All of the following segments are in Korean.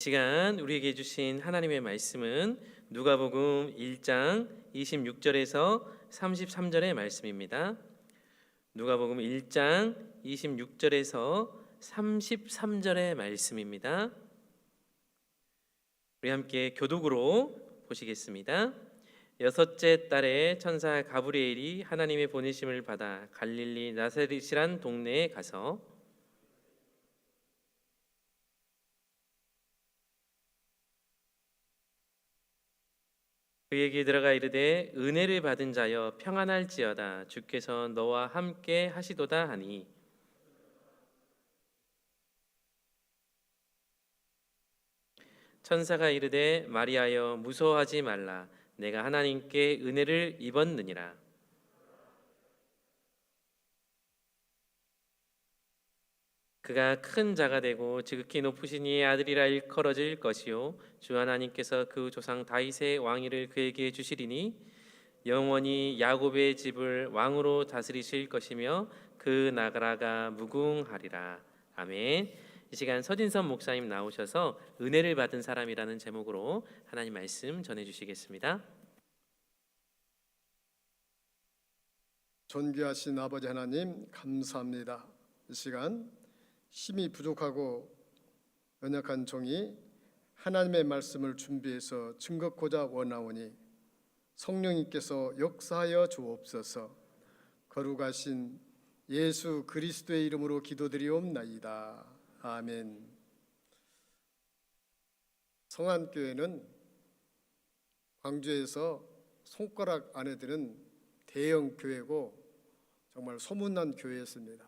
시간 우리에게 주신 하나님의 말씀은 누가복음 1장 26절에서 33절의 말씀입니다. 누가복음 1장 26절에서 33절의 말씀입니다. 우리 함께 교독으로 보시겠습니다. 여섯째 달에 천사 가브리엘이 하나님의 보내심을 받아 갈릴리 나사렛이란 동네에 가서 그에게 들어가 이르되 은혜를 받은 자여 평안할지어다 주께서 너와 함께 하시도다 하니 천사가 이르되 마리아여 무서워하지 말라 내가 하나님께 은혜를 입었느니라. 그가 큰 자가 되고 지극히 높으신 이의 아들이라 일컬어질 것이요 주 하나님께서 그 조상 다윗의 왕위를 그에게 주시리니 영원히 야곱의 집을 왕으로 다스리실 것이며 그 나라가 무궁하리라. 아멘. 이 시간 서진선 목사님 나오셔서 은혜를 받은 사람이라는 제목으로 하나님 말씀 전해주시겠습니다. 존귀하신 아버지 하나님 감사합니다. 이 시간 힘이 부족하고 연약한 종이 하나님의 말씀을 준비해서 증거코자 원하오니 성령님께서 역사하여 주옵소서. 거룩하신 예수 그리스도의 이름으로 기도드리옵나이다. 아멘. 성안교회는 광주에서 손가락 안에 드는 대형 교회고 정말 소문난 교회였습니다.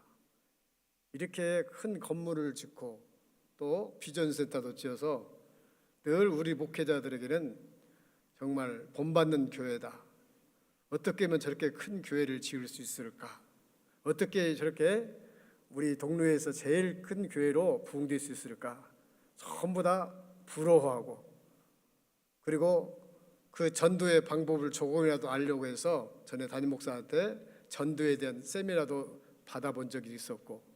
이렇게 큰 건물을 짓고 또 비전센터도 지어서 늘 우리 목회자들에게는 정말 본받는 교회다. 어떻게 하면 저렇게 큰 교회를 지을 수 있을까? 어떻게 저렇게 우리 동네에서 제일 큰 교회로 부흥될 수 있을까? 전부 다 부러워하고 그리고 그 전도의 방법을 조금이라도 알려고 해서 전에 담임 목사한테 전도에 대한 세미나도 받아본 적이 있었고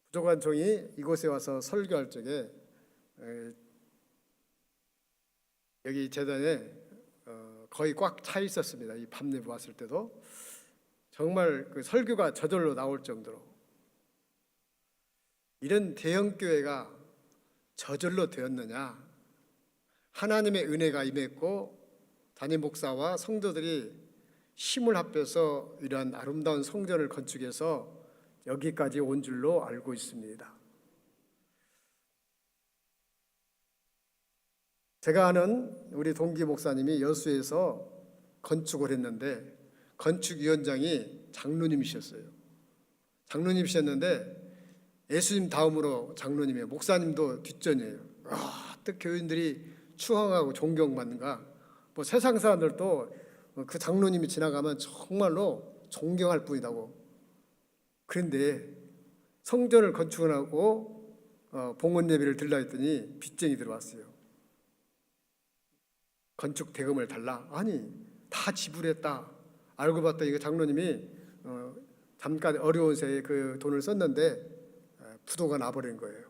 부족한 종이 이곳에 와서 설교할 적에 여기 재단에 거의 꽉 차 있었습니다. 이 밤내부 왔을 때도 정말 그 설교가 저절로 나올 정도로 이런 대형 교회가 저절로 되었느냐? 하나님의 은혜가 임했고 담임 목사와 성도들이 힘을 합해서 이러한 아름다운 성전을 건축해서 여기까지 온 줄로 알고 있습니다. 제가 아는 우리 동기 목사님이 여수에서 건축을 했는데 건축위원장이 장로님이셨어요. 장로님이셨는데 예수님 다음으로 장로님이에요. 목사님도 뒷전이에요. 또 교인들이 추앙하고 존경받는가. 뭐 세상 사람들도 그 장로님이 지나가면 정말로 존경할 뿐이라고. 그런데 성전을 건축하고 봉헌 예배를 드리려 했더니 빚쟁이 들어왔어요. 건축 대금을 달라. 아니 다 지불했다. 알고 봤더니 이거 장로님이 잠깐 어려운 새에 그 돈을 썼는데 부도가 나버린 거예요.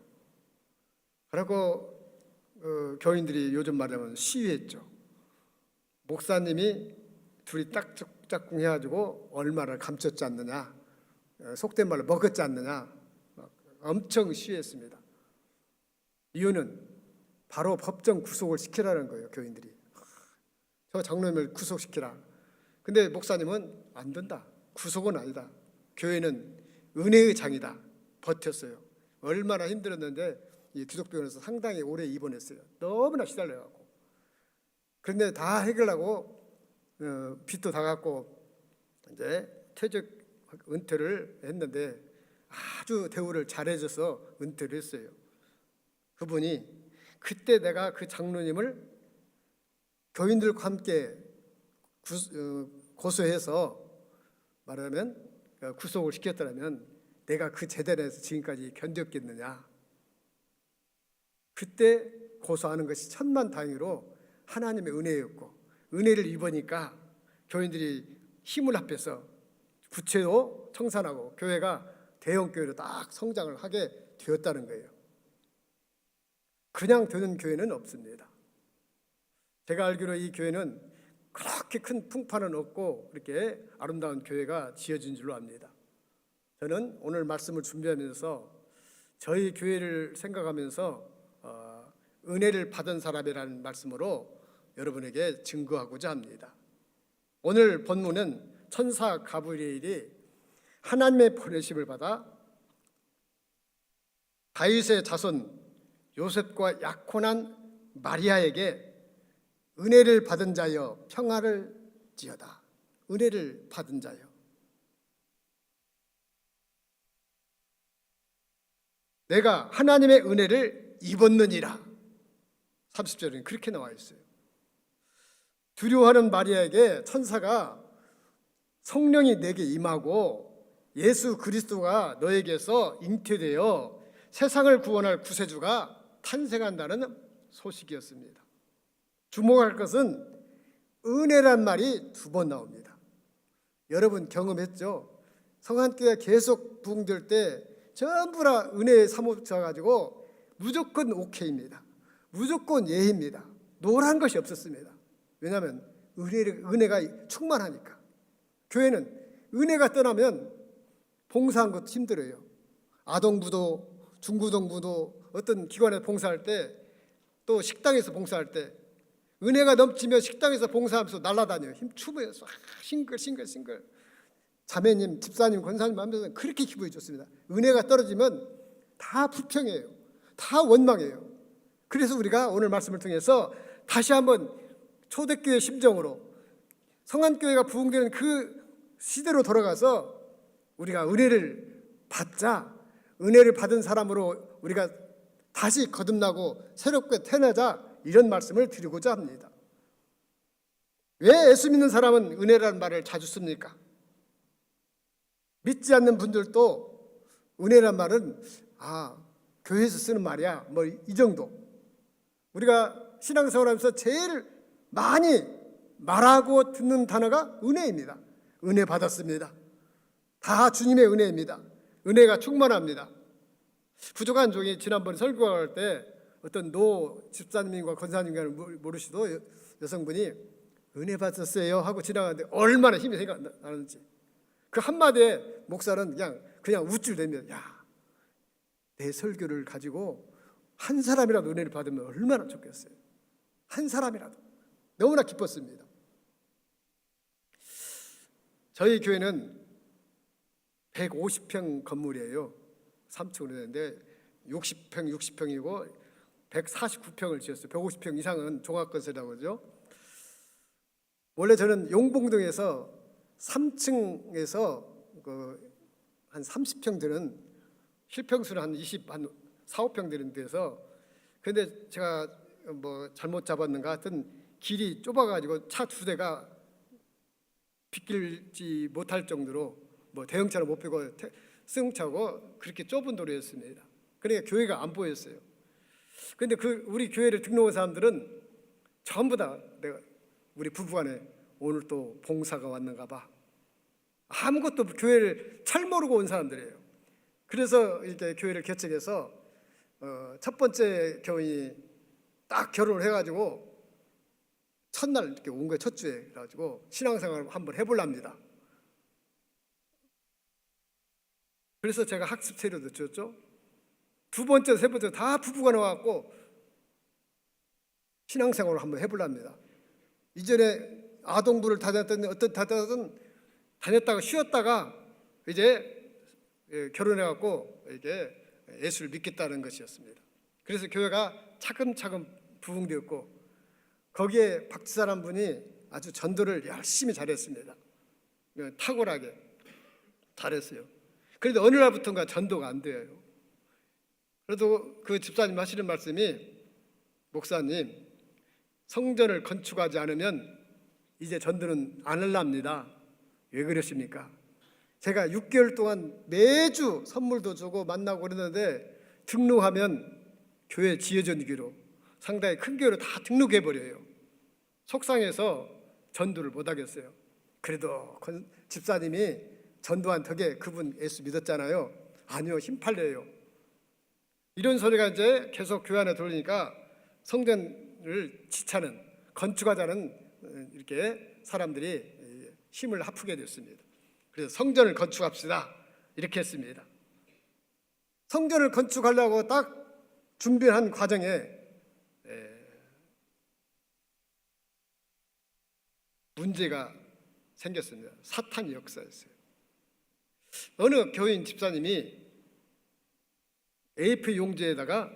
그리고 교인들이 요즘 말하면 시위했죠. 목사님이 둘이 짝짝꿍 해가지고 얼마를 감췄지 않느냐, 속된 말로 먹었지 않느냐, 엄청 시위했습니다. 이유는 바로 법정 구속을 시키라는 거예요. 교인들이 저 장로님을 구속시키라. 근데 목사님은 안 된다. 구속은 아니다. 교회는 은혜의 장이다. 버텼어요. 얼마나 힘들었는데 이 기독병원에서 상당히 오래 입원했어요. 너무나 시달려갖고. 그런데 다 해결하고 빚도 다 갚고 이제 퇴직 은퇴를 했는데 아주 대우를 잘해줘서 은퇴를 했어요. 그분이 그때 내가 그 장로님을 교인들과 함께 고소해서 말하면 구속을 시켰더라면 내가 그 제단에서 지금까지 견뎠겠느냐. 그때 고소하는 것이 천만다행으로 하나님의 은혜였고 은혜를 입으니까 교인들이 힘을 합해서 부채도 청산하고 교회가 대형 교회로 딱 성장을 하게 되었다는 거예요. 그냥 되는 교회는 없습니다. 제가 알기로 이 교회는 그렇게 큰 풍파는 없고 이렇게 아름다운 교회가 지어진 줄로 압니다. 저는 오늘 말씀을 준비하면서 저희 교회를 생각하면서 은혜를 받은 사람이라는 말씀으로 여러분에게 증거하고자 합니다. 오늘 본문은 천사 가브리엘이 하나님의 보내심을 받아 다윗의 자손 요셉과 약혼한 마리아에게 은혜를 받은 자여 평화를 지어다. 은혜를 받은 자여. 내가 하나님의 은혜를 입었느니라. 30절에는 그렇게 나와 있어요. 두려워하는 마리아에게 천사가 성령이 내게 임하고 예수 그리스도가 너에게서 잉태되어 세상을 구원할 구세주가 탄생한다는 소식이었습니다. 주목할 것은 은혜란 말이 2번 나옵니다. 여러분 경험했죠? 성한교회가 계속 부흥될 때 전부 다 은혜에 사모쳐가지고 무조건 오케이입니다. 무조건 예입니다. 노란 것이 없었습니다. 왜냐하면 은혜가 충만하니까. 교회는 은혜가 떠나면 봉사한 것도 힘들어요. 아동부도, 중고등부도 어떤 기관에 봉사할 때, 또 식당에서 봉사할 때 은혜가 넘치면 식당에서 봉사하면서 날아다녀요. 힘추면서 싱글 자매님, 집사님, 권사님 하면서 그렇게 기분이 좋습니다. 은혜가 떨어지면 다 불평해요. 다 원망해요. 그래서 우리가 오늘 말씀을 통해서 다시 한번 초대교회 심정으로 성안교회가 부흥되는 그 시대로 돌아가서 우리가 은혜를 받자, 은혜를 받은 사람으로 우리가 다시 거듭나고 새롭게 태어나자, 이런 말씀을 드리고자 합니다. 왜 예수 믿는 사람은 은혜라는 말을 자주 씁니까? 믿지 않는 분들도 은혜란 말은 교회에서 쓰는 말이야, 뭐 이 정도. 우리가 신앙생활하면서 제일 많이 말하고 듣는 단어가 은혜입니다. 은혜 받았습니다. 다 주님의 은혜입니다. 은혜가 충만합니다. 부족한 종이 지난번 설교할 때 어떤 노 집사님과 권사님과 모르시도 여성분이 은혜 받았어요 하고 지나가는데 얼마나 힘이 생각나는지, 그 한마디에 목사는 그냥 우쭐대며, 야, 내 설교를 가지고 한 사람이라도 은혜를 받으면 얼마나 좋겠어요. 한 사람이라도. 너무나 기뻤습니다. 저희 교회는 150평 건물이에요. 3층으로 되는데 60평이고 149평을 지었어요. 150평 이상은 종합건설이라고 그러죠. 원래 저는 용봉동에서 3층에서 한 30평 되는, 실평수는 한 4, 5평 되는 데서, 근데 제가 뭐 잘못 잡았는가 하여튼 길이 좁아가지고 차 2대가 빗길지 못할 정도로 뭐 대형차를 못 빼고 승차고 그렇게 좁은 도로였습니다. 그러니까 교회가 안 보였어요. 근데 우리 교회를 등록한 사람들은 전부 다 우리 부부간에 오늘 또 봉사가 왔는가 봐. 아무것도 교회를 잘 모르고 온 사람들이에요. 그래서 이렇게 교회를 개척해서 첫 번째 교인이 딱 결혼을 해가지고 첫날 이렇게 온 거예요. 첫 주에. 그래가지고 신앙생활을 한번 해보랍니다. 그래서 제가 학습 세례도 줬죠. 2번째, 3번째 다 부부가 나와갖고 신앙생활을 한번 해보랍니다. 이전에 아동부를 다녔다가 쉬었다가 이제 결혼해갖고 이게 예수를 믿겠다는 것이었습니다. 그래서 교회가 차근차근 부흥되었고, 거기에 박지사란 분이 아주 전도를 열심히 잘했습니다. 탁월하게 잘했어요. 그런데 어느 날부터인가 전도가 안 돼요. 그래도 그 집사님 하시는 말씀이, 목사님, 성전을 건축하지 않으면 이제 전도는 안 할랍니다. 왜 그러십니까? 제가 6개월 동안 매주 선물도 주고 만나고 그러는데 등록하면 교회 지어전기로 상당히 큰 교회로 다 등록해버려요. 속상해서 전도를 못하겠어요. 그래도 집사님이 전도한 덕에 그분 예수 믿었잖아요. 아니요, 힘 팔려요. 이런 소리가 이제 계속 교회 안에 들어오니까 성전을 지차는 건축하자는 이렇게 사람들이 힘을 합하게 됐습니다. 그래서 성전을 건축합시다 이렇게 했습니다. 성전을 건축하려고 딱 준비한 과정에 문제가 생겼습니다. 사탄의 역사였어요. 어느 교인 집사님이 A4 용지에다가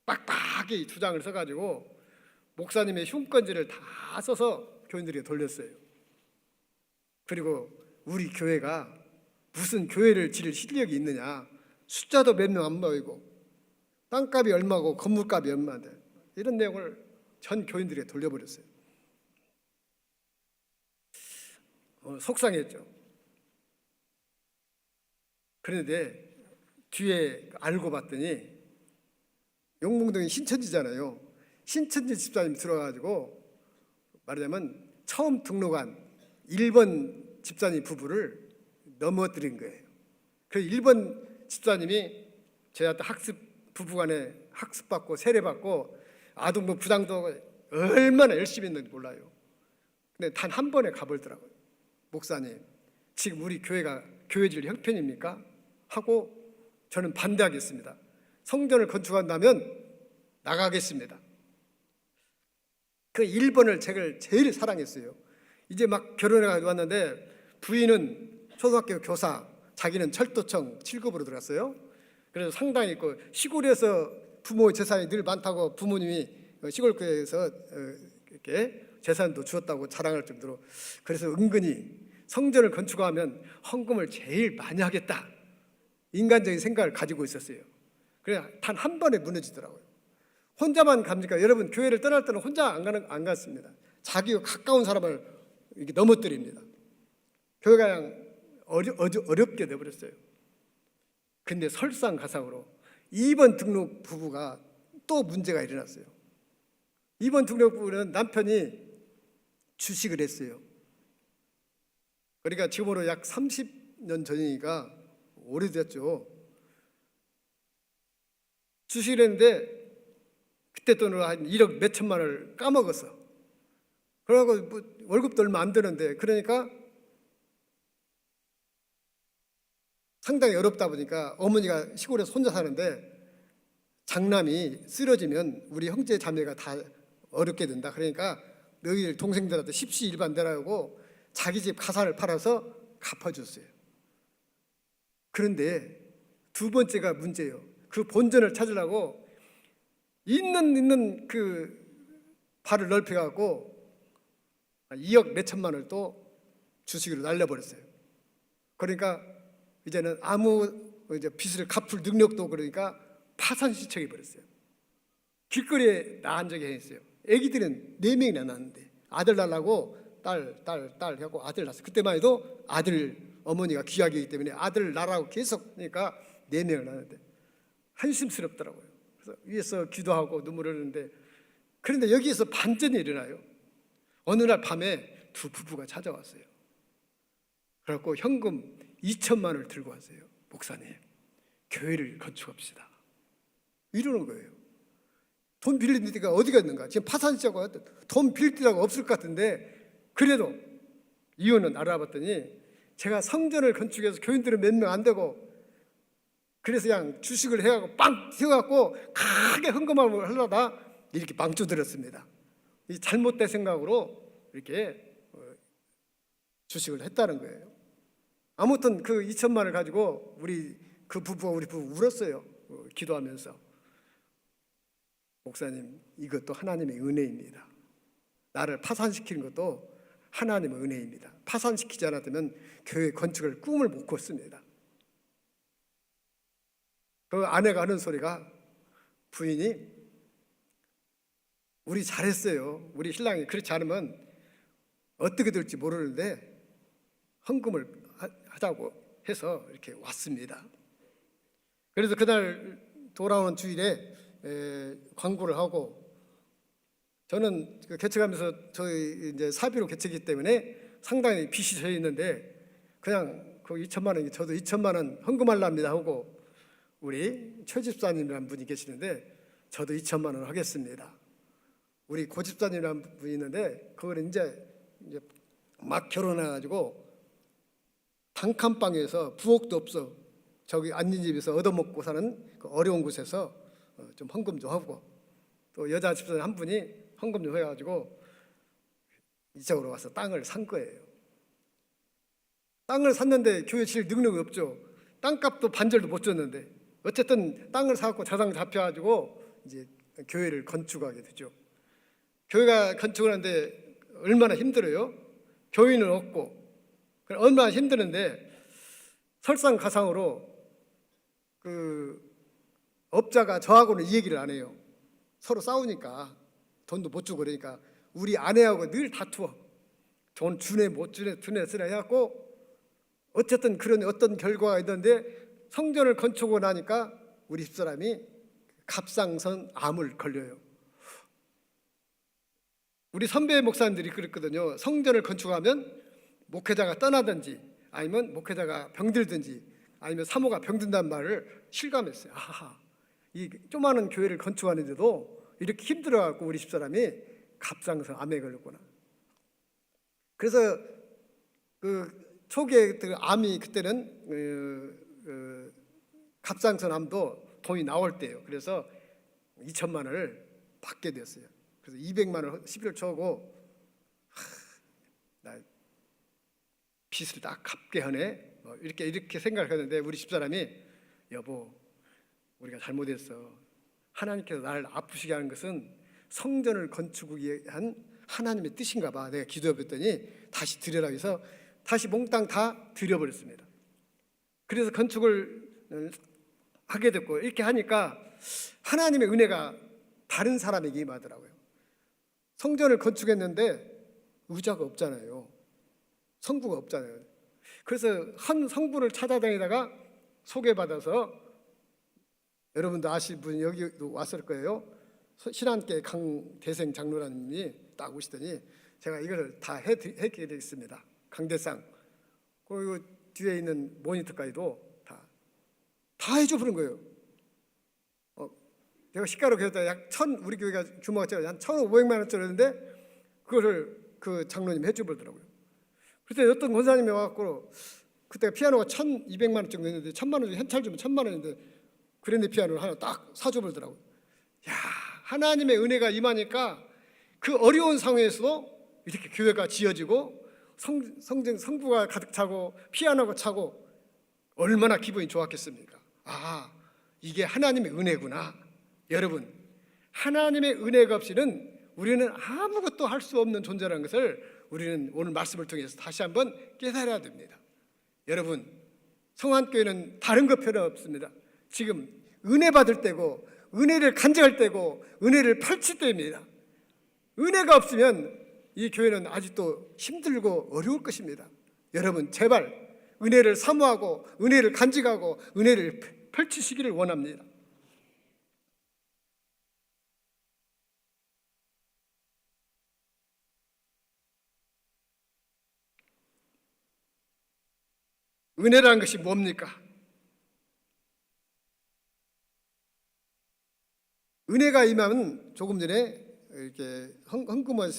빡빡이 주장을 써가지고 목사님의 흉건지를 다 써서 교인들에게 돌렸어요. 그리고 우리 교회가 무슨 교회를 지을 실력이 있느냐, 숫자도 몇 명 안 모이고 땅값이 얼마고 건물값이 얼마인데, 이런 내용을 전 교인들에게 돌려버렸어요. 속상했죠. 그런데 뒤에 알고 봤더니 용봉동이 신천지잖아요. 신천지 집사님 들어가지고 말하자면 처음 등록한 1번 집사님 부부를 넘어뜨린 거예요. 그 1번 집사님이 저한테 부부간에 학습받고 세례받고 아동부 부장도 얼마나 열심히 했는지 몰라요. 근데 단 한 번에 가버리더라고요. 목사님, 지금 우리 교회가 교회질 형편입니까? 하고 저는 반대하겠습니다. 성전을 건축한다면 나가겠습니다. 그 1번을 제가 제일 사랑했어요. 이제 막 결혼해 왔는데 부인은 초등학교 교사, 자기는 철도청 7급으로 들어갔어요. 그래서 상당히 있고, 시골에서 부모 재산이 늘 많다고 부모님이 시골교회에서 이렇게 재산도 주었다고 자랑할 정도로, 그래서 은근히 성전을 건축하면 헌금을 제일 많이 하겠다, 인간적인 생각을 가지고 있었어요. 그래서 단 한 번에 무너지더라고요. 혼자만 갑니까? 여러분, 교회를 떠날 때는 혼자 안 갔습니다. 자기와 가까운 사람을 이렇게 넘어뜨립니다. 교회가 그냥 어렵게 돼버렸어요. 근데 설상가상으로 2번 등록 부부가 또 문제가 일어났어요. 2번 등록 부부는 남편이 주식을 했어요. 그러니까 지금으로 약 30년 전이니까 오래됐죠. 주식을 했는데 그때 돈으로 한 1억 몇 천만 원을 까먹었어. 그러고 뭐 월급도 얼마 안 되는데, 그러니까 상당히 어렵다 보니까 어머니가 시골에서 혼자 사는데 장남이 쓰러지면 우리 형제 자매가 다 어렵게 된다. 그러니까 너희들 동생들한테 십시일반대라고 자기 집 가사를 팔아서 갚아줬어요. 그런데 두 번째가 문제예요. 그 본전을 찾으려고 있는 그 발을 넓혀갖고 2억 몇 천만 원을 또 주식으로 날려버렸어요. 그러니까 이제는 이제 빚을 갚을 능력도, 그러니까 파산시켜해 버렸어요. 길거리에 나간 적이 있어요. 아기들은 4명이나 낳았는데 아들 낳으려고 딸 하고 아들 낳았어요. 그때만 해도 어머니가 귀하기 때문에 아들 낳으라고 계속 하니까 4명을 낳았는데 한심스럽더라고요. 그래서 위에서 기도하고 눈물을 흘리는데, 그런데 여기에서 반전이 일어나요. 어느 날 밤에 두 부부가 찾아왔어요. 그래갖고 현금 2천만 원을 들고 왔어요. 목사님, 교회를 건축합시다, 이러는 거예요. 돈 빌릴 데가 어디가 있는가? 지금 파산시자고 돈 빌릴 데가 없을 것 같은데, 그래도 이유는 알아봤더니 제가 성전을 건축해서 교인들은 몇 명 안 되고, 그래서 그냥 주식을 해갖고 빵 튀어갖고 크게 헌금을 하려다 이렇게 망쳐들었습니다. 이 잘못된 생각으로 이렇게 주식을 했다는 거예요. 아무튼 그 2천만 원을 가지고 우리 부부 울었어요. 기도하면서, 목사님, 이것도 하나님의 은혜입니다. 나를 파산시키는 것도 하나님의 은혜입니다. 파산시키지 않았다면 교회 건축을 꿈을 못 꿨습니다. 그 아내가 하는 소리가, 부인이 우리 잘했어요. 우리 신랑이 그렇지 않으면 어떻게 될지 모르는데 헌금을 하자고 해서 이렇게 왔습니다. 그래서 그날 돌아오는 주일에 광고를 하고, 저는 개척하면서 저희 이제 사비로 개척이기 때문에 상당히 빚이 져 있는데 그냥 그 2천만 원이, 저도 2천만 원 헌금하려합니다 하고, 우리 최 집사님이라는 분이 계시는데 저도 2천만 원 하겠습니다. 우리 고집사님이라는 분이 있는데 그걸 이제 막 결혼해가지고 단칸방에서 부엌도 없어 저기 앉은 집에서 얻어먹고 사는 그 어려운 곳에서 좀 헌금 좀 하고, 또 여자 집사님 한 분이 헌금 좀 해가지고 이쪽으로 와서 땅을 산 거예요. 땅을 샀는데 교회 질 능력이 없죠. 땅값도 반절도 못 줬는데 어쨌든 땅을 사갖고 자상 잡혀가지고 이제 교회를 건축하게 되죠. 교회가 건축을 하는데 얼마나 힘들어요. 교인은 없고 얼마나 힘드는데 설상가상으로 그 업자가 저하고는 이 얘기를 안 해요. 서로 싸우니까 돈도 못 주고 그러니까 우리 아내하고 늘 다투어. 돈 주네 못 주네 주네 쓰네 해갖고 어쨌든 그런 어떤 결과가 있는데 성전을 건축하고 나니까 우리 집사람이 갑상선 암을 걸려요. 우리 선배 목사님들이 그랬거든요. 성전을 건축하면 목회자가 떠나든지 아니면 목회자가 병들든지 아니면 사모가 병든다는 말을 실감했어요. 아하, 이 조그마한 교회를 건축하는데도 이렇게 힘들어갖고 우리 집사람이 갑상선 암에 걸렸구나. 그래서 그 초기에 그 암이 그때는 갑상선 암도 돈이 나올 때예요. 그래서 2천만 원을 받게 됐어요. 그래서 200만 원 11월 초고 나 빚을 다 갚게 하네. 이렇게 생각하는데 우리 집사람이 여보 우리가 잘못했어. 하나님께서 나를 아프시게 하는 것은 성전을 건축하기 위한 하나님의 뜻인가 봐. 내가 기도해봤더니 다시 드려라 해서 다시 몽땅 다 드려버렸습니다. 그래서 건축을 하게 됐고 이렇게 하니까 하나님의 은혜가 다른 사람에게 임하더라고요. 성전을 건축했는데 의자가 없잖아요. 성부가 없잖아요. 그래서 한 성부를 찾아다니다가 소개받아서 여러분도 아실 분 여기도 왔을 거예요. 신한계 강대생 장로라님이 딱 오시더니 제가 이걸 다 해드리겠습니다. 강대상 그리고 뒤에 있는 모니터까지도 다 해줘 버린 거예요. 내가 시가로 그랬다 약 우리 교회가 규모가 한 1,500만 원짜리였는데 그거를 그 장로님 해줘 버리더라고요. 그때 어떤 권사님이 와갖고 그때 피아노가 1,200만 원 정도 했는데 1,000만 원 중에 현찰 주면 1,000만 원인데 그랜드 피아노를 하나 딱 사줘 버리더라고요. 야, 하나님의 은혜가 임하니까 그 어려운 상황에서도 이렇게 교회가 지어지고 성부가 가득 차고 피아노가 차고 얼마나 기분이 좋았겠습니까? 아, 이게 하나님의 은혜구나. 여러분, 하나님의 은혜가 없이는 우리는 아무것도 할 수 없는 존재라는 것을 우리는 오늘 말씀을 통해서 다시 한번 깨달아야 됩니다. 여러분, 성안교회는 다른 것 필요 없습니다. 지금 은혜 받을 때고 은혜를 간증할 때고 은혜를 펼칠 때입니다. 은혜가 없으면 이 교회는 아직도 힘들고 어려울 것입니다. 여러분 제발 은혜를 사모하고 은혜를 간직하고 은혜를 펼치시기를 원합니다. 은혜라는 것이 뭡니까? 은혜가 임하면 조금 전에 이렇게 헌금한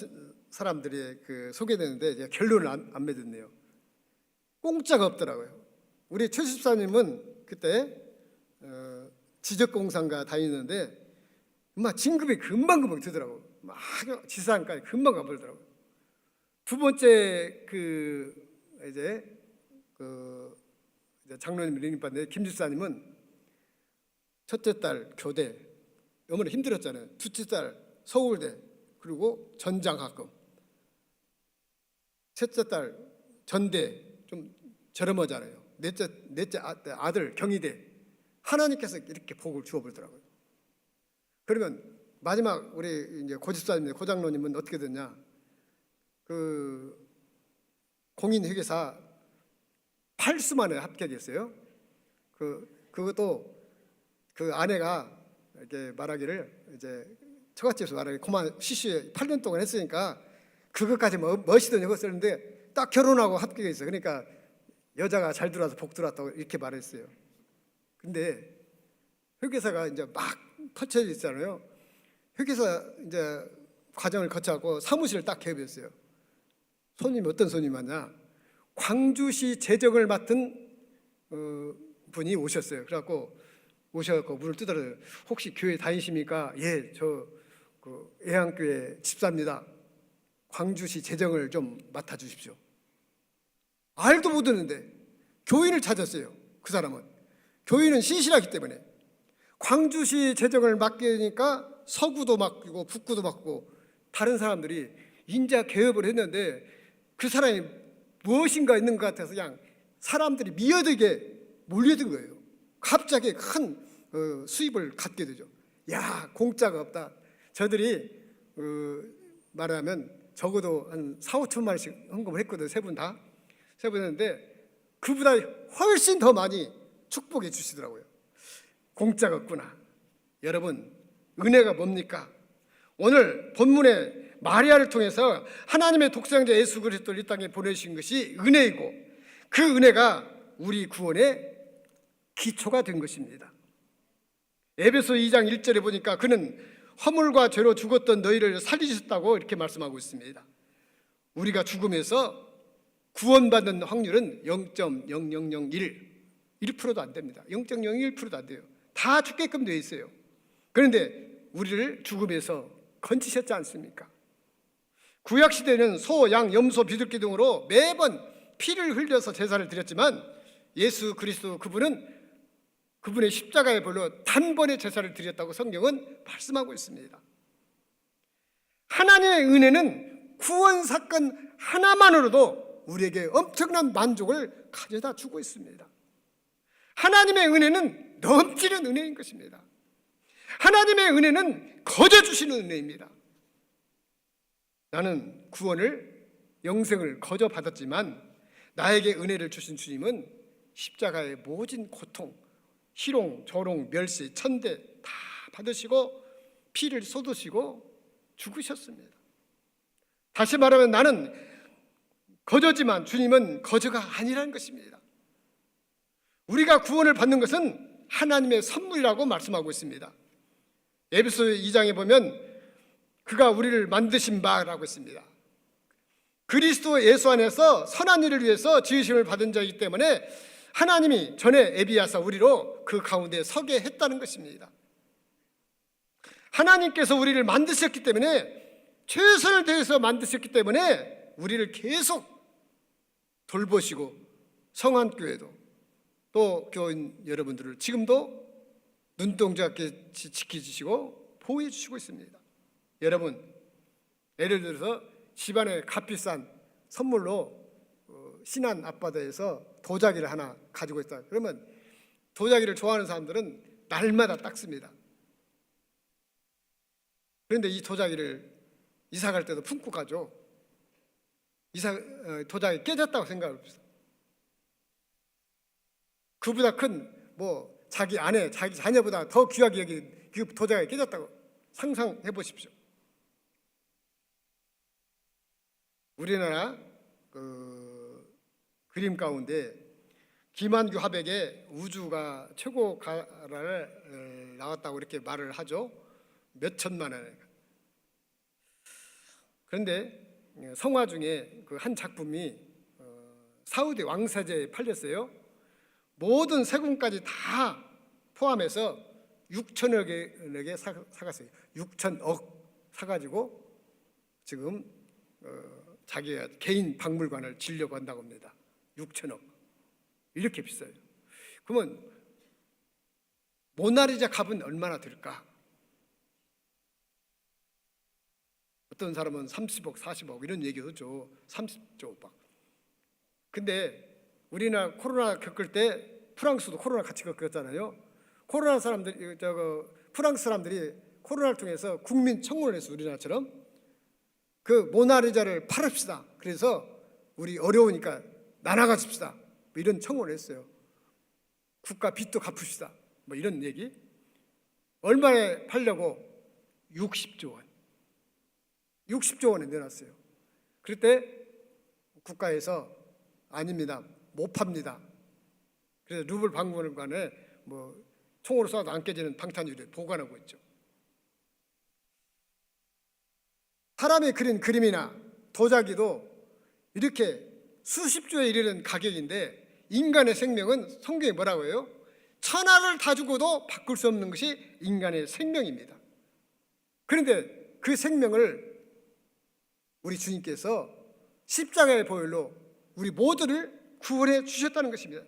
사람들이 그 소개되는데 제가 결론을 안 맺었네요. 공짜가 없더라고요. 우리 최 집사님은 그때 지적공사인가 다니는데 막 진급이 금방 되더라고요. 막 지사장까지 금방 가버리더라고요. 두 번째 이제 장로님 링 받는데 김 집사님은 첫째 딸 교대 어머니 힘들었잖아요. 둘째 딸 서울대 그리고 전장학금, 셋째 딸 전대 좀 저렴하잖아요. 넷째 아들 경희대. 하나님께서 이렇게 복을 주어버리더라고요. 그러면 마지막 우리 이제 고집사님 고장로님은 어떻게 됐냐? 그 공인회계사 8수만에 합격했어요. 그것도 그 아내가 이렇게 말하기를 이제 처갓집에서 말하기 그만 시시에 8년 동안 했으니까 그것까지 멋있던 이거 쓰는데 딱 결혼하고 합격했어요. 그러니까 여자가 잘 들어와서 복 들어왔다고 이렇게 말했어요. 근데 회계사가 이제 막 펼쳐져 있잖아요. 회계사 이제 과정을 거쳐갖고 사무실을 딱 개업했어요. 손님이 어떤 손님 왔냐? 광주시 재정을 맡은 분이 오셨어요. 그래갖고 오셔갖고 문을 두드려요. 혹시 교회 다니십니까? 예, 저 애양교회 집사입니다. 광주시 재정을 좀 맡아주십시오. 알도 못 듣는데 교인을 찾았어요. 그 사람은 교인은 신실하기 때문에 광주시 재정을 맡기니까 서구도 맡기고 북구도 맡고 다른 사람들이 인자 개업을 했는데 그 사람이 무엇인가 있는 것 같아서 그냥 사람들이 미어들게 몰려든 거예요. 갑자기 큰 수입을 갖게 되죠. 야, 공짜가 없다. 저들이 말하면 적어도 한 4, 5천만 원씩 헌금을 했거든요. 세 분 다. 세 분 했는데 그보다 훨씬 더 많이 축복해 주시더라고요. 공짜가 없구나. 여러분, 은혜가 뭡니까? 오늘 본문에 마리아를 통해서 하나님의 독생자 예수 그리스도를 이 땅에 보내신 것이 은혜이고 그 은혜가 우리 구원의 기초가 된 것입니다. 에베소 2장 1절에 보니까 그는 허물과 죄로 죽었던 너희를 살리셨다고 이렇게 말씀하고 있습니다. 우리가 죽음에서 구원받는 확률은 0.0001, 1%도 안 됩니다. 0.01%도 안 돼요. 다 죽게끔 되어 있어요. 그런데 우리를 죽음에서 건지셨지 않습니까? 구약시대는 소, 양, 염소, 비둘기 등으로 매번 피를 흘려서 제사를 드렸지만 예수 그리스도 그분의 십자가의 벌로 단번에 제사를 드렸다고 성경은 말씀하고 있습니다. 하나님의 은혜는 구원 사건 하나만으로도 우리에게 엄청난 만족을 가져다 주고 있습니다. 하나님의 은혜는 넘치는 은혜인 것입니다. 하나님의 은혜는 거저 주시는 은혜입니다. 나는 구원을, 영생을 거저 받았지만 나에게 은혜를 주신 주님은 십자가의 모진 고통, 희롱, 조롱, 멸시, 천대 다 받으시고 피를 쏟으시고 죽으셨습니다. 다시 말하면 나는 거저지만 주님은 거저가 아니라는 것입니다. 우리가 구원을 받는 것은 하나님의 선물이라고 말씀하고 있습니다. 에베소 2장에 보면 그가 우리를 만드신 바라고 했습니다. 그리스도 예수 안에서 선한 일을 위해서 지으심을 받은 자이기 때문에 하나님이 전에 예비하사 우리로 그 가운데 서게 했다는 것입니다. 하나님께서 우리를 만드셨기 때문에, 최선을 다해서 만드셨기 때문에 우리를 계속 돌보시고 성안교회도 또 교인 여러분들을 지금도 눈동자같이 지켜주시고 보호해 주시고 있습니다. 여러분, 예를 들어서 집안에 값비싼 선물로 신안 앞바다에서 도자기를 하나 가지고 있다. 그러면 도자기를 좋아하는 사람들은 날마다 닦습니다. 그런데 이 도자기를 이사 갈 때도 품고 가죠. 도자기 깨졌다고 생각을 합시다. 그보다 큰 자기 아내, 자기 자녀보다 더 귀하게 여긴 그 도자기가 깨졌다고 상상해 보십시오. 우리나라 그림 가운데 김한규 화백의 우주가 최고가를 나왔다고 이렇게 말을 하죠. 몇 천만 원에. 그런데 성화 중에 그 한 작품이 사우디 왕세자에 팔렸어요. 모든 세금까지 다 포함해서 6천억에 사갔어요. 6천억 사가지고 지금 자기가 개인 박물관을 지려고 한다고 합니다. 6천억. 이렇게 비싸요. 그러면 모나리자 값은 얼마나 들까? 어떤 사람은 30억, 40억 이런 얘기도 하죠. 30조 막. 근데 우리나라 코로나 겪을 때 프랑스도 코로나 같이 겪었잖아요. 프랑스 사람들이 코로나를 통해서 국민 청원을 했어요. 우리나라처럼. 그 모나리자를 팔읍시다. 그래서 우리 어려우니까 나눠 가집시다. 뭐 이런 청원을 했어요. 국가 빚도 갚읍시다. 뭐 이런 얘기. 얼마에 팔려고? 60조 원. 60조 원에 내놨어요. 그럴 때 국가에서 아닙니다. 못 팝니다. 그래서 루블 박물관에 총으로 쏴도 안 깨지는 방탄유리 보관하고 있죠. 사람이 그린 그림이나 도자기도 이렇게 수십조에 이르는 가격인데 인간의 생명은 성경이 뭐라고 해요? 천하를 다 주고도 바꿀 수 없는 것이 인간의 생명입니다. 그런데 그 생명을 우리 주님께서 십자가의 보혈로 우리 모두를 구원해 주셨다는 것입니다.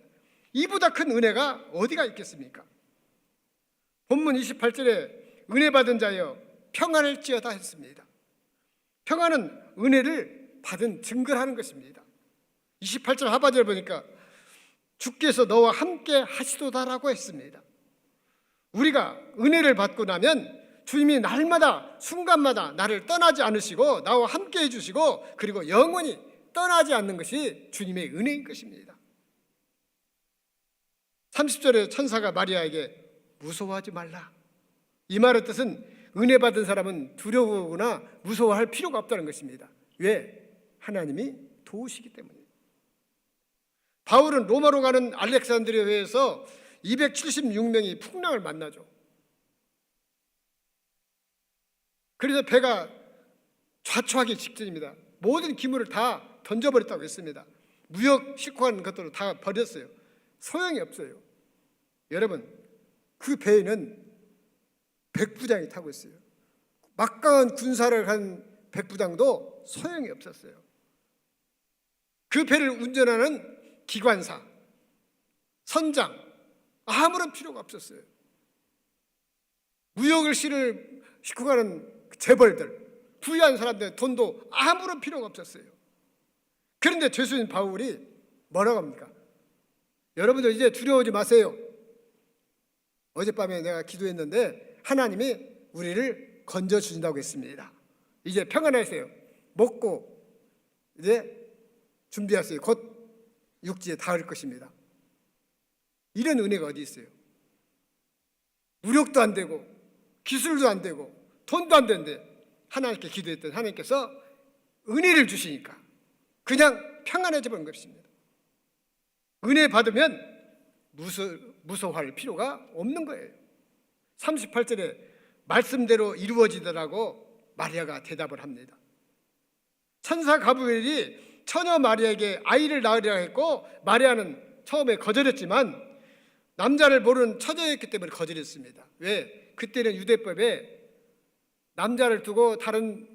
이보다 큰 은혜가 어디가 있겠습니까? 본문 28절에 은혜 받은 자여 평안을 지어다 했습니다. 평안은 은혜를 받은 증거를 하는 것입니다. 28절 하반절 보니까 주께서 너와 함께 하시도다라고 했습니다. 우리가 은혜를 받고 나면 주님이 날마다 순간마다 나를 떠나지 않으시고 나와 함께 해주시고 그리고 영원히 떠나지 않는 것이 주님의 은혜인 것입니다. 30절에 천사가 마리아에게 무서워하지 말라. 이 말의 뜻은 은혜 받은 사람은 두려워하거나 무서워할 필요가 없다는 것입니다. 왜? 하나님이 도우시기 때문입니다. 바울은 로마로 가는 알렉산드리아에서 276명이 풍랑을 만나죠. 그래서 배가 좌초하기 직전입니다. 모든 기물을 다 던져버렸다고 했습니다. 무역 실고하는 것들을 다 버렸어요. 소용이 없어요. 여러분, 그 배에는 백부장이 타고 있어요. 막강한 군사를 한 백부장도 소용이 없었어요. 그 배를 운전하는 기관사, 선장, 아무런 필요가 없었어요. 무역을 싣고 가는 재벌들, 부유한 사람들 돈도 아무런 필요가 없었어요. 그런데 죄수인 바울이 뭐라고 합니까? 여러분들 이제 두려워하지 마세요. 어젯밤에 내가 기도했는데 하나님이 우리를 건져주신다고 했습니다. 이제 평안하세요. 먹고 이제 준비하세요. 곧 육지에 닿을 것입니다. 이런 은혜가 어디 있어요? 무력도 안 되고 기술도 안 되고 돈도 안 되는데 하나님께 기도했던 하나님께서 은혜를 주시니까 그냥 평안해져 버린 것입니다. 은혜 받으면 무서워할 필요가 없는 거예요. 38절에 말씀대로 이루어지더라고 마리아가 대답을 합니다. 천사 가브리엘이 처녀 마리아에게 아이를 낳으리라 했고 마리아는 처음에 거절했지만 남자를 모르는 처녀였기 때문에 거절했습니다. 왜? 그때는 유대법에 남자를 두고 다른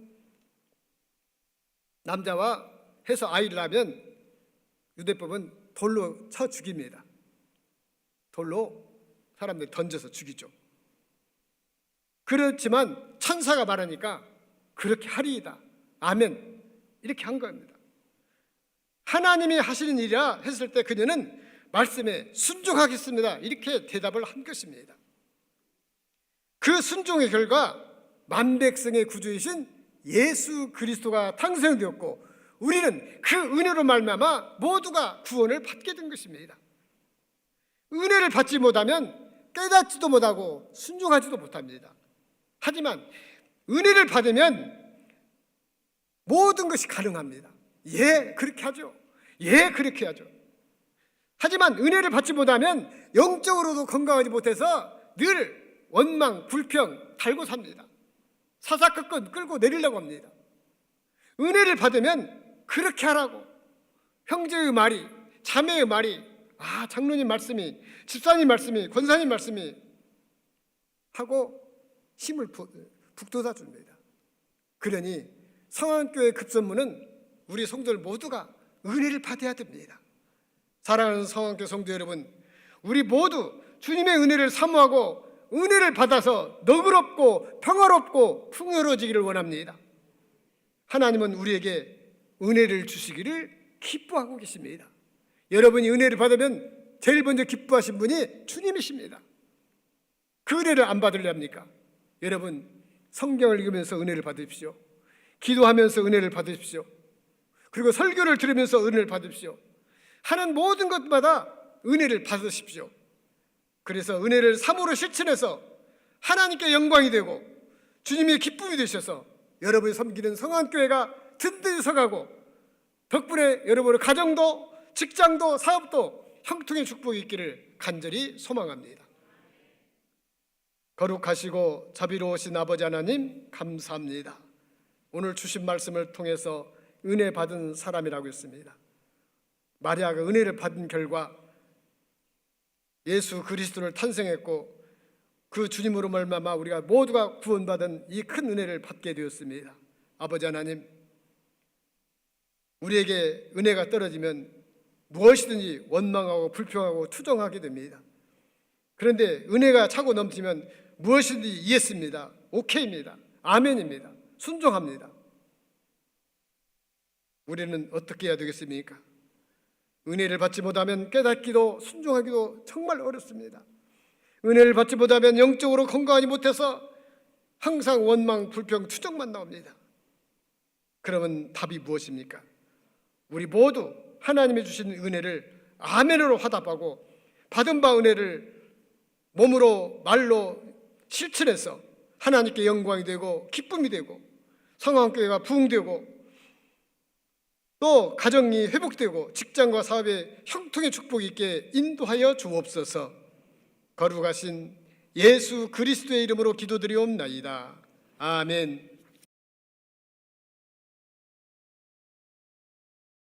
남자와 해서 아이를 낳으면 유대법은 돌로 쳐 죽입니다. 돌로 사람들 던져서 죽이죠. 그렇지만 천사가 말하니까 그렇게 하리이다. 아멘. 이렇게 한 겁니다. 하나님이 하시는 일이라 했을 때 그녀는 말씀에 순종하겠습니다. 이렇게 대답을 한 것입니다. 그 순종의 결과 만백성의 구주이신 예수 그리스도가 탄생되었고 우리는 그 은혜로 말미암아 모두가 구원을 받게 된 것입니다. 은혜를 받지 못하면 깨닫지도 못하고 순종하지도 못합니다. 하지만 은혜를 받으면 모든 것이 가능합니다. 예, 그렇게 하죠. 예, 그렇게 하죠. 하지만 은혜를 받지 못하면 영적으로도 건강하지 못해서 늘 원망, 불평 달고 삽니다. 사사건건 끌고 내리려고 합니다. 은혜를 받으면 그렇게 하라고 형제의 말이, 자매의 말이, 장로님 말씀이, 집사님 말씀이, 권사님 말씀이 하고 힘을 북돋아 줍니다. 그러니 성안교회 급선무는 우리 성도들 모두가 은혜를 받아야 됩니다. 사랑하는 성안교회 성도 여러분, 우리 모두 주님의 은혜를 사모하고 은혜를 받아서 너그럽고 평화롭고 풍요로워지기를 원합니다. 하나님은 우리에게 은혜를 주시기를 기뻐하고 계십니다. 여러분이 은혜를 받으면 제일 먼저 기뻐하신 분이 주님이십니다. 그 은혜를 안 받으려 합니까? 여러분 성경을 읽으면서 은혜를 받으십시오. 기도하면서 은혜를 받으십시오. 그리고 설교를 들으면서 은혜를 받으십시오. 하는 모든 것마다 은혜를 받으십시오. 그래서 은혜를 삶으로 실천해서 하나님께 영광이 되고 주님의 기쁨이 되셔서 여러분이 섬기는 성안교회가 든든히 서가고 덕분에 여러분의 가정도 직장도 사업도 형통의 축복이 있기를 간절히 소망합니다. 거룩하시고 자비로우신 아버지 하나님 감사합니다. 오늘 주신 말씀을 통해서 은혜 받은 사람이라고 했습니다. 마리아가 은혜를 받은 결과 예수 그리스도를 탄생했고 그 주님으로 말미암아 우리가 모두가 구원받은 이 큰 은혜를 받게 되었습니다. 아버지 하나님, 우리에게 은혜가 떨어지면 무엇이든지 원망하고 불평하고 투정하게 됩니다. 그런데 은혜가 차고 넘치면 무엇이든지 이해했습니다. 오케이입니다. 아멘입니다. 순종합니다. 우리는 어떻게 해야 되겠습니까? 은혜를 받지 못하면 깨닫기도 순종하기도 정말 어렵습니다. 은혜를 받지 못하면 영적으로 건강하지 못해서 항상 원망, 불평, 투정만 나옵니다. 그러면 답이 무엇입니까? 우리 모두 하나님이 주신 은혜를 아멘으로 화답하고 받은 바 은혜를 몸으로 말로 실천해서 하나님께 영광이 되고 기쁨이 되고 성황교회가 부흥되고 또 가정이 회복되고 직장과 사업에 형통의 축복이 있게 인도하여 주옵소서. 거룩하신 예수 그리스도의 이름으로 기도드리옵나이다. 아멘.